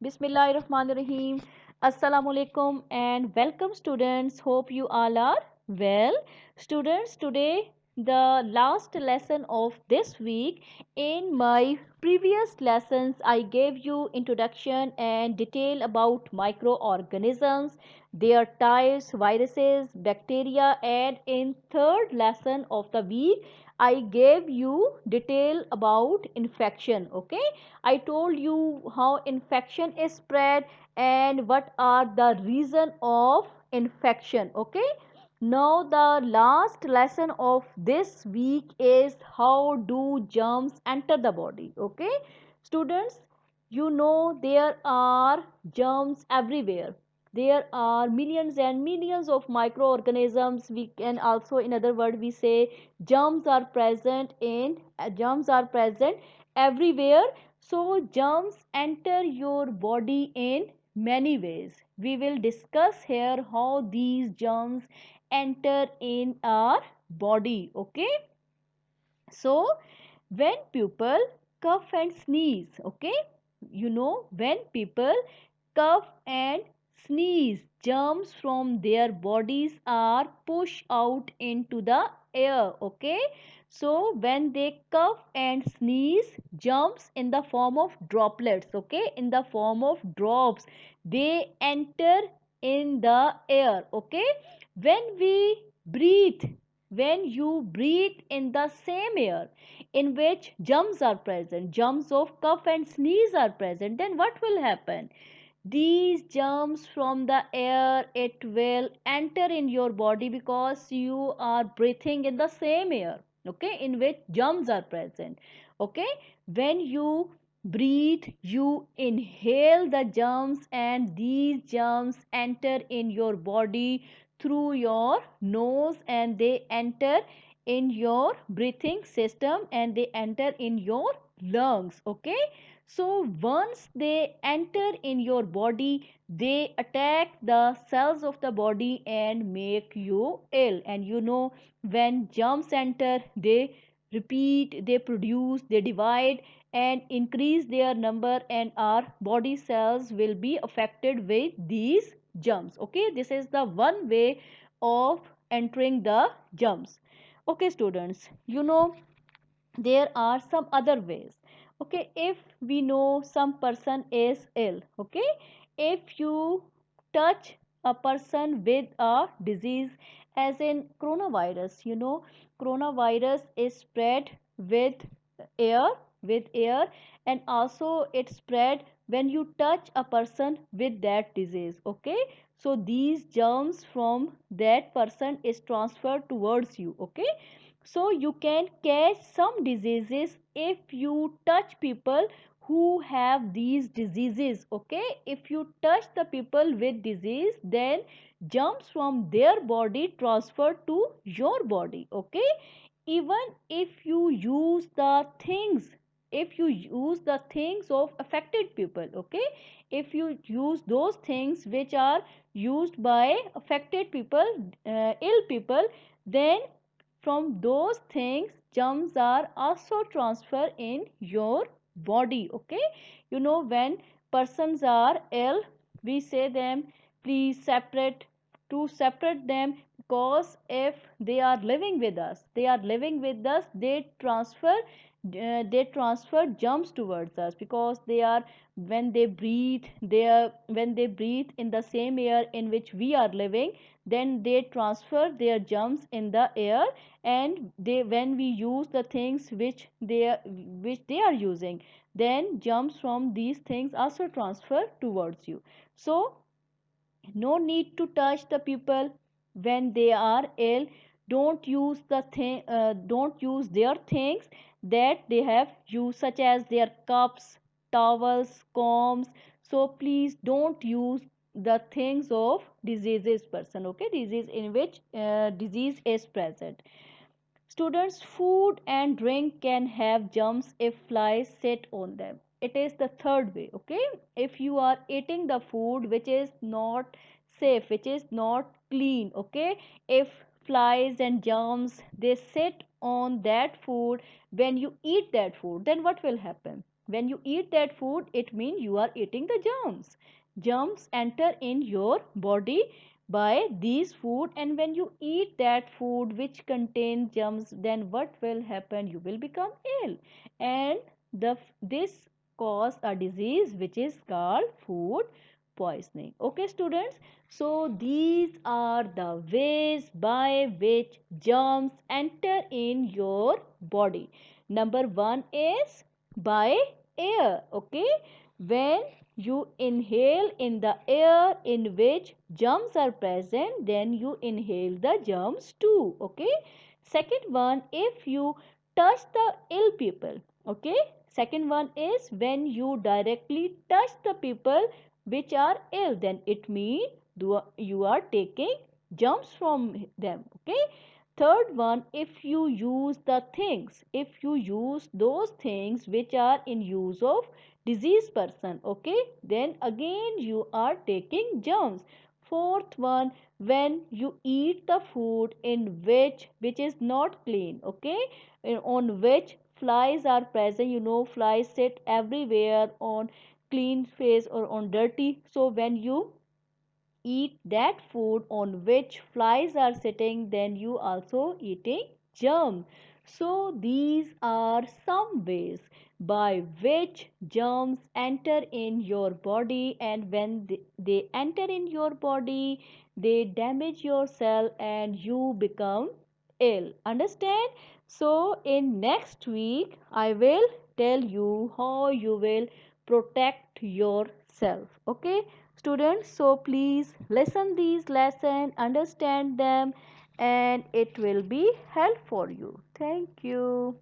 Bismillahirrahmanirrahim. Assalamu alaikum and welcome students. Hope you all are well. Students, today the last lesson of this week. In my previous lessons, I gave you introduction and detail about microorganisms, their types, viruses, bacteria, and in third lesson of the week, I gave you detail about infection. Okay, I told you how infection is spread and what are the reason of infection. Okay, now the last lesson of this week is how do germs enter the body. Okay, students, you know there are germs everywhere. There are millions and millions of microorganisms. We can also, in other words, we say germs are present everywhere. So germs enter your body in many ways. We will discuss here how these germs enter in our body. Okay, so when people cough and sneeze, okay, you know, when people cough and sneeze, germs from their bodies are pushed out into the air. Okay, so when they cough and sneeze, germs in the form of droplets, okay, in the form of drops, they enter in the air. Okay, when we breathe, when you breathe in the same air in which germs are present, germs of cough and sneeze are present, then what will happen? These germs from the air, it will enter in your body because you are breathing in the same air, okay, in which germs are present. Okay, when you breathe, you inhale the germs and these germs enter in your body through your nose and they enter in your breathing system and they enter in your lungs. Okay, so once they enter in your body, they attack the cells of the body and make you ill. And you know, when germs enter, they repeat, they produce, they divide and increase their number, and our body cells will be affected with these germs. Okay, this is the one way of entering the germs. Okay, students, you know, there are some other ways. Okay, if we know some person is ill, okay, if you touch a person with a disease, as in coronavirus, you know, coronavirus is spread with air, and also it spread when you touch a person with that disease. Okay, so these germs from that person is transferred towards you. Okay, so you can catch some diseases if you touch people who have these diseases. Okay, if you touch the people with disease, then germs from their body transfer to your body. Okay, even if you use the things, if you use the things of affected people, okay, if you use those things which are used by affected people, ill people, then from those things germs are also transferred in your body. Okay, you know, when persons are ill, we say them please separate, to separate them, because if they are living with us, they transfer germs towards us, because they are, when they breathe, when they breathe in the same air in which we are living, then they transfer their germs in the air, and they, when we use the things which they are using, then germs from these things also transfer towards you. So no need to touch the people when they are ill. Don't use don't use their things that they have used, such as their cups, towels, combs. So please don't use the things of diseases person. Okay, disease in which disease is present. Students, food and drink can have germs if flies sit on them. It is the third way. Okay, if you are eating the food which is not safe, which is not clean, okay, if flies and germs they sit on that food when you eat that food, then what will happen? When you eat that food, it means you are eating the germs. Germs enter in your body by these food, and when you eat that food which contains germs, then what will happen? You will become ill, and this cause a disease which is called food poisoning. Okay, students, so these are the ways by which germs enter in your body. Number 1 is by air. Okay, when you inhale in the air in which germs are present, then you inhale the germs too. Okay, second one, if you touch the ill people. Okay, second one is when you directly touch the people which are ill, then it means you are taking germs from them. Okay, third one, if you use the things, if you use those things which are in use of diseased person, okay, then again you are taking germs. Fourth one, when you eat the food in which is not clean, okay, on which flies are present. You know, flies sit everywhere on clean face or on dirty. So when you eat that food on which flies are sitting, then you also eating germ. So these are some ways by which germs enter in your body, and when they enter in your body, they damage your cell and you become ill. Understand? So in next week I will tell you how you will protect yourself. Okay, students, so please listen these lessons, understand them, and it will be help for you. Thank you.